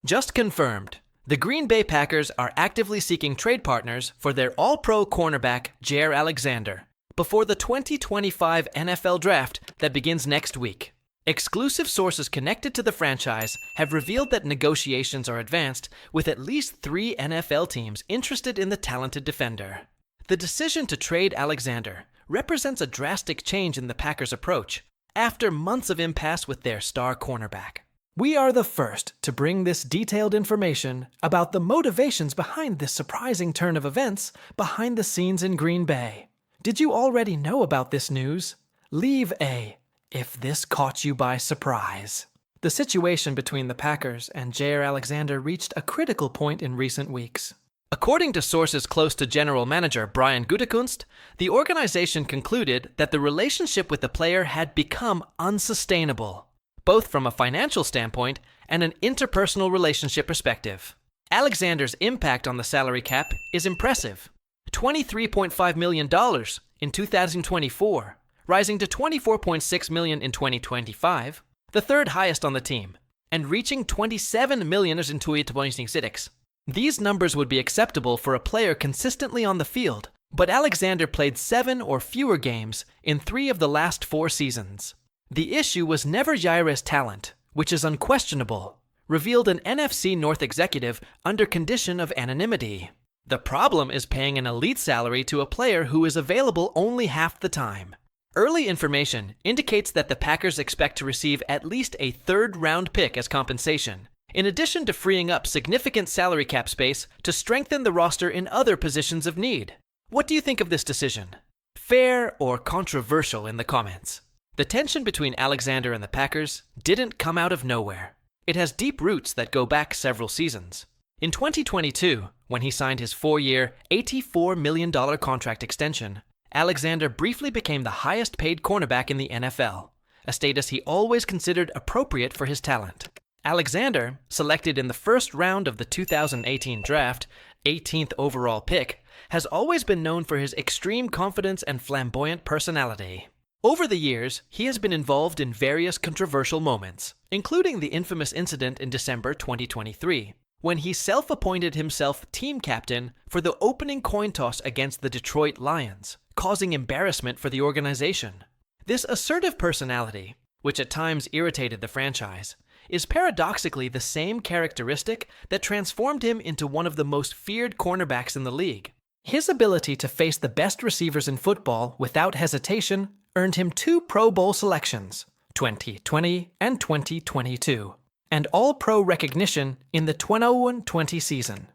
Just confirmed. The Green Bay Packers are actively seeking trade partners for their all-pro cornerback, Jaire Alexander, before the 2025 NFL Draft that begins next week. Exclusive sources connected to the franchise have revealed that negotiations are advanced with at least 3 NFL teams interested in the talented defender. The decision to trade Alexander represents a drastic change in the Packers' approach after months of impasse with their star cornerback. We are the first to bring this detailed information about the motivations behind this surprising turn of events behind the scenes in Green Bay. Did you already know about this news? Leave a "if this caught you by surprise." The situation between the Packers and Jaire Alexander reached a critical point in recent weeks. According to sources close to general manager Brian Gutekunst, the organization concluded that the relationship with the player had become unsustainable, both from a financial standpoint and an interpersonal relationship perspective. Alexander's impact on the salary cap is impressive. $23.5 million in 2024, rising to $24.6 million in 2025, the third highest on the team, and reaching $27 million in 2026. These numbers would be acceptable for a player consistently on the field, but Alexander played 7 or fewer games in 3 of the last 4 seasons. The issue was never Jaire's talent, which is unquestionable, revealed an NFC North executive under condition of anonymity. The problem is paying an elite salary to a player who is available only half the time. Early information indicates that the Packers expect to receive at least a 3rd-round pick as compensation, in addition to freeing up significant salary cap space to strengthen the roster in other positions of need. What do you think of this decision? Fair or controversial in the comments? The tension between Alexander and the Packers didn't come out of nowhere. It has deep roots that go back several seasons. In 2022, when he signed his 4-year, $84 million contract extension, Alexander briefly became the highest-paid cornerback in the NFL, a status he always considered appropriate for his talent. Alexander, selected in the first round of the 2018 draft, 18th overall pick, has always been known for his extreme confidence and flamboyant personality. Over the years, he has been involved in various controversial moments, including the infamous incident in December 2023, when he self-appointed himself team captain for the opening coin toss against the Detroit Lions, causing embarrassment for the organization. This assertive personality, which at times irritated the franchise, is paradoxically the same characteristic that transformed him into one of the most feared cornerbacks in the league. His ability to face the best receivers in football without hesitation earned him 2 Pro Bowl selections, 2020 and 2022, and All-Pro recognition in the 2020 season.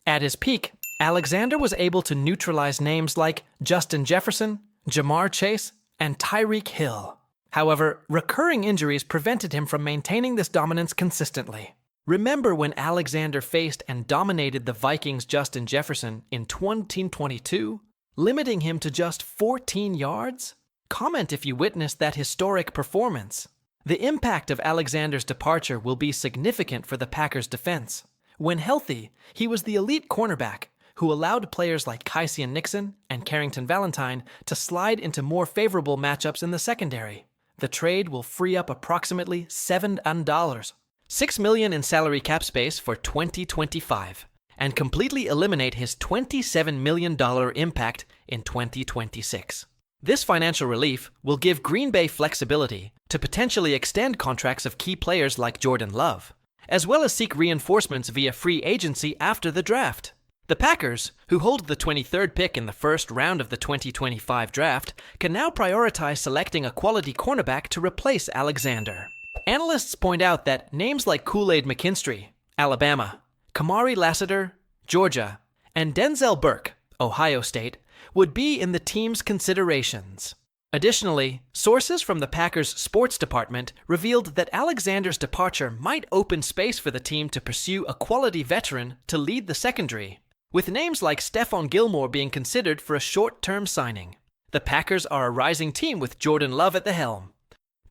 At his peak, Alexander was able to neutralize names like Justin Jefferson, Jamar Chase, and Tyreek Hill. However, recurring injuries prevented him from maintaining this dominance consistently. Remember when Alexander faced and dominated the Vikings' Justin Jefferson in 2022, limiting him to just 14 yards? Comment if you witnessed that historic performance. The impact of Alexander's departure will be significant for the Packers' defense. When healthy, he was the elite cornerback who allowed players like Kyseian Nixon and Carrington Valentine to slide into more favorable matchups in the secondary. The trade will free up approximately $7 million, $6 million in salary cap space for 2025, and completely eliminate his $27 million impact in 2026. This financial relief will give Green Bay flexibility to potentially extend contracts of key players like Jordan Love, as well as seek reinforcements via free agency after the draft. The Packers, who hold the 23rd pick in the first round of the 2025 draft, can now prioritize selecting a quality cornerback to replace Alexander. Analysts point out that names like Kool-Aid McKinstry, Alabama, Kamari Lassiter, Georgia, and Denzel Burke, Ohio State, would be in the team's considerations. Additionally, sources from the Packers' sports department revealed that Alexander's departure might open space for the team to pursue a quality veteran to lead the secondary, with names like Stephon Gilmore being considered for a short-term signing. The Packers are a rising team with Jordan Love at the helm.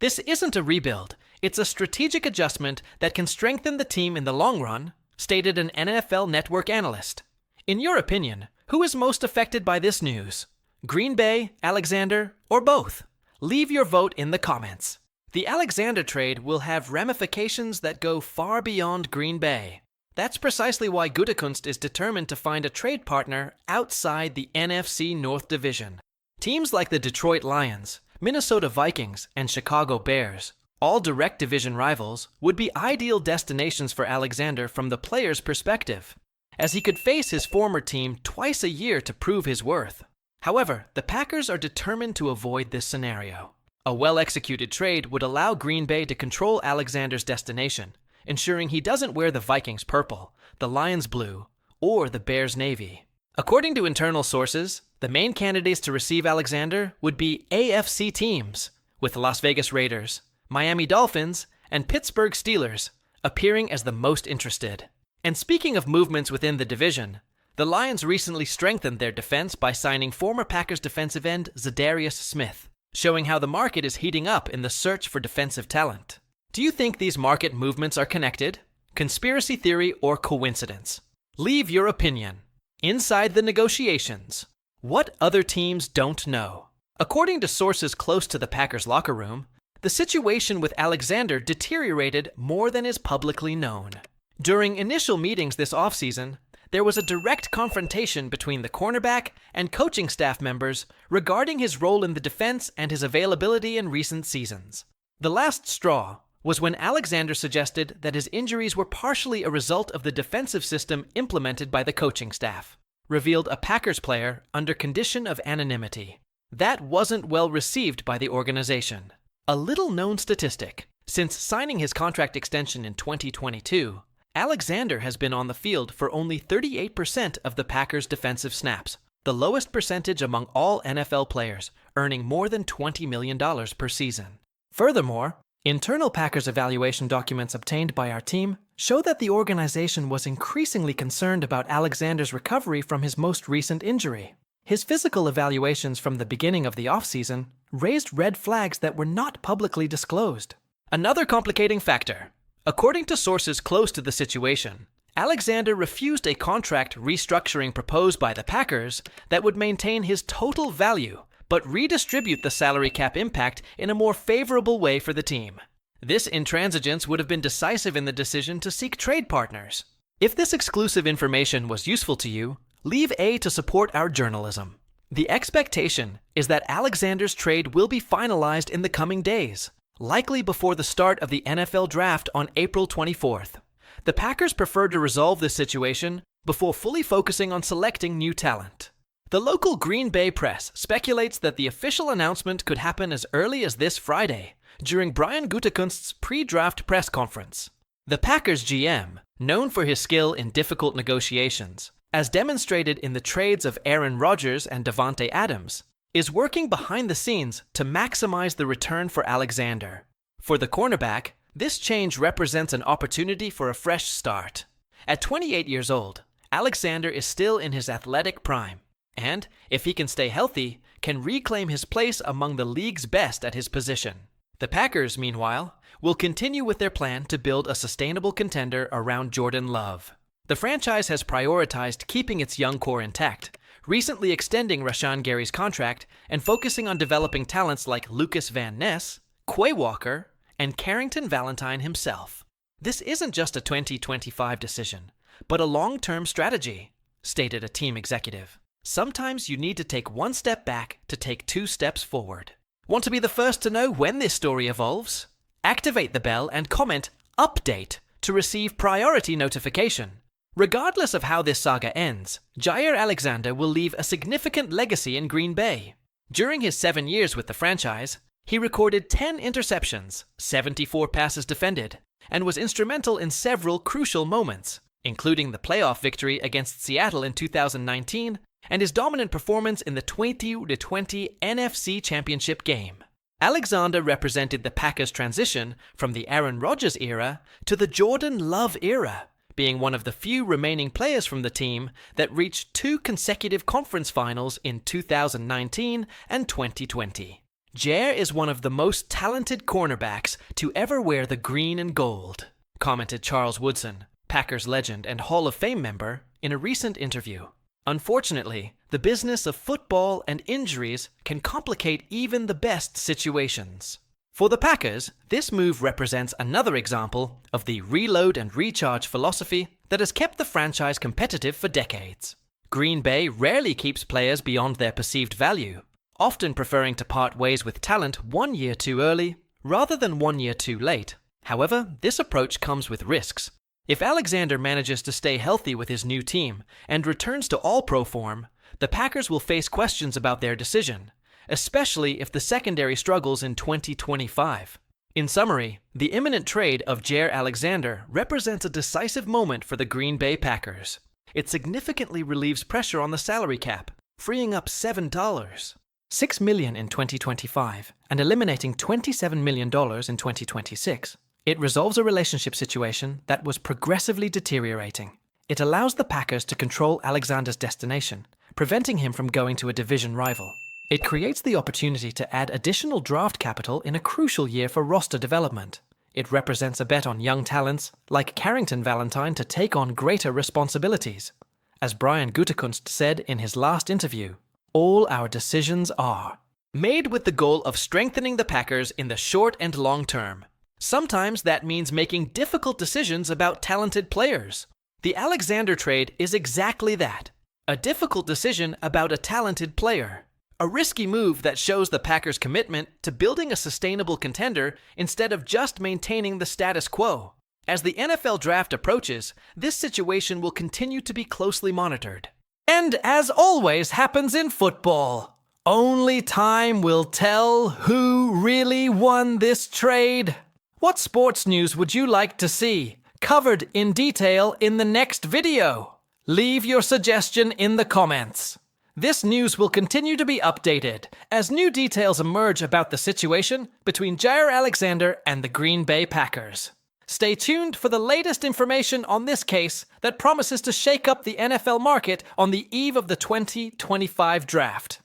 This isn't a rebuild, it's a strategic adjustment that can strengthen the team in the long run, stated an NFL Network analyst. In your opinion, who is most affected by this news? Green Bay, Alexander, or both? Leave your vote in the comments. The Alexander trade will have ramifications that go far beyond Green Bay. That's precisely why Gutekunst is determined to find a trade partner outside the NFC North Division. Teams like the Detroit Lions, Minnesota Vikings, and Chicago Bears, all direct division rivals, would be ideal destinations for Alexander from the player's perspective, as he could face his former team twice a year to prove his worth. However, the Packers are determined to avoid this scenario. A well-executed trade would allow Green Bay to control Alexander's destination, ensuring he doesn't wear the Vikings purple, the Lions blue, or the Bears navy. According to internal sources, the main candidates to receive Alexander would be AFC teams, with the Las Vegas Raiders, Miami Dolphins, and Pittsburgh Steelers appearing as the most interested. And speaking of movements within the division, the Lions recently strengthened their defense by signing former Packers defensive end Zadarius Smith, showing how the market is heating up in the search for defensive talent. Do you think these market movements are connected? Conspiracy theory or coincidence? Leave your opinion. Inside the negotiations, what other teams don't know? According to sources close to the Packers locker room, the situation with Alexander deteriorated more than is publicly known. During initial meetings this offseason, there was a direct confrontation between the cornerback and coaching staff members regarding his role in the defense and his availability in recent seasons. The last straw was when Alexander suggested that his injuries were partially a result of the defensive system implemented by the coaching staff, revealed a Packers player under condition of anonymity. That wasn't well received by the organization. A little-known statistic: since signing his contract extension in 2022, Alexander has been on the field for only 38% of the Packers' defensive snaps, the lowest percentage among all NFL players, earning more than $20 million per season. Furthermore, internal Packers evaluation documents obtained by our team show that the organization was increasingly concerned about Alexander's recovery from his most recent injury. His physical evaluations from the beginning of the offseason raised red flags that were not publicly disclosed. Another complicating factor: according to sources close to the situation, Alexander refused a contract restructuring proposed by the Packers that would maintain his total value but redistribute the salary cap impact in a more favorable way for the team. This intransigence would have been decisive in the decision to seek trade partners. If this exclusive information was useful to you, leave A to support our journalism. The expectation is that Alexander's trade will be finalized in the coming days, likely before the start of the NFL Draft on April 24th. The Packers prefer to resolve this situation before fully focusing on selecting new talent. The local Green Bay press speculates that the official announcement could happen as early as this Friday, during Brian Gutekunst's pre-draft press conference. The Packers GM, known for his skill in difficult negotiations, as demonstrated in the trades of Aaron Rodgers and Davante Adams, is working behind the scenes to maximize the return for Alexander. For the cornerback, this change represents an opportunity for a fresh start. At 28 years old, Alexander is still in his athletic prime, and, if he can stay healthy, can reclaim his place among the league's best at his position. The Packers, meanwhile, will continue with their plan to build a sustainable contender around Jordan Love. The franchise has prioritized keeping its young core intact, recently extending Rashawn Gary's contract and focusing on developing talents like Lucas Van Ness, Quay Walker, and Carrington Valentine himself. This isn't just a 2025 decision, but a long-term strategy, stated a team executive. Sometimes you need to take one step back to take 2 steps forward. Want to be the first to know when this story evolves? Activate the bell and comment "Update" to receive priority notification. Regardless of how this saga ends, Jaire Alexander will leave a significant legacy in Green Bay. During his 7 years with the franchise, he recorded 10 interceptions, 74 passes defended, and was instrumental in several crucial moments, including the playoff victory against Seattle in 2019 and his dominant performance in the 2020 NFC Championship game. Alexander represented the Packers' transition from the Aaron Rodgers era to the Jordan Love era, being one of the few remaining players from the team that reached 2 consecutive conference finals in 2019 and 2020. Jaire is one of the most talented cornerbacks to ever wear the green and gold, commented Charles Woodson, Packers legend and Hall of Fame member, in a recent interview. Unfortunately, the business of football and injuries can complicate even the best situations. For the Packers, this move represents another example of the reload and recharge philosophy that has kept the franchise competitive for decades. Green Bay rarely keeps players beyond their perceived value, often preferring to part ways with talent 1 year too early rather than 1 year too late. However, this approach comes with risks. If Alexander manages to stay healthy with his new team and returns to All-Pro form, the Packers will face questions about their decision, especially if the secondary struggles in 2025. In summary, the imminent trade of Jaire Alexander represents a decisive moment for the Green Bay Packers. It significantly relieves pressure on the salary cap, freeing up $6 million in 2025 and eliminating $27 million in 2026. It resolves a relationship situation that was progressively deteriorating. It allows the Packers to control Alexander's destination, preventing him from going to a division rival. It creates the opportunity to add additional draft capital in a crucial year for roster development. It represents a bet on young talents like Carrington Valentine to take on greater responsibilities. As Brian Gutekunst said in his last interview, all our decisions are made with the goal of strengthening the Packers in the short and long term. Sometimes that means making difficult decisions about talented players. The Alexander trade is exactly that. A difficult decision about a talented player. A risky move that shows the Packers' commitment to building a sustainable contender instead of just maintaining the status quo. As the NFL draft approaches, this situation will continue to be closely monitored. And as always happens in football, only time will tell who really won this trade. What sports news would you like to see covered in detail in the next video? Leave your suggestion in the comments. This news will continue to be updated as new details emerge about the situation between Jaire Alexander and the Green Bay Packers. Stay tuned for the latest information on this case that promises to shake up the NFL market on the eve of the 2025 draft.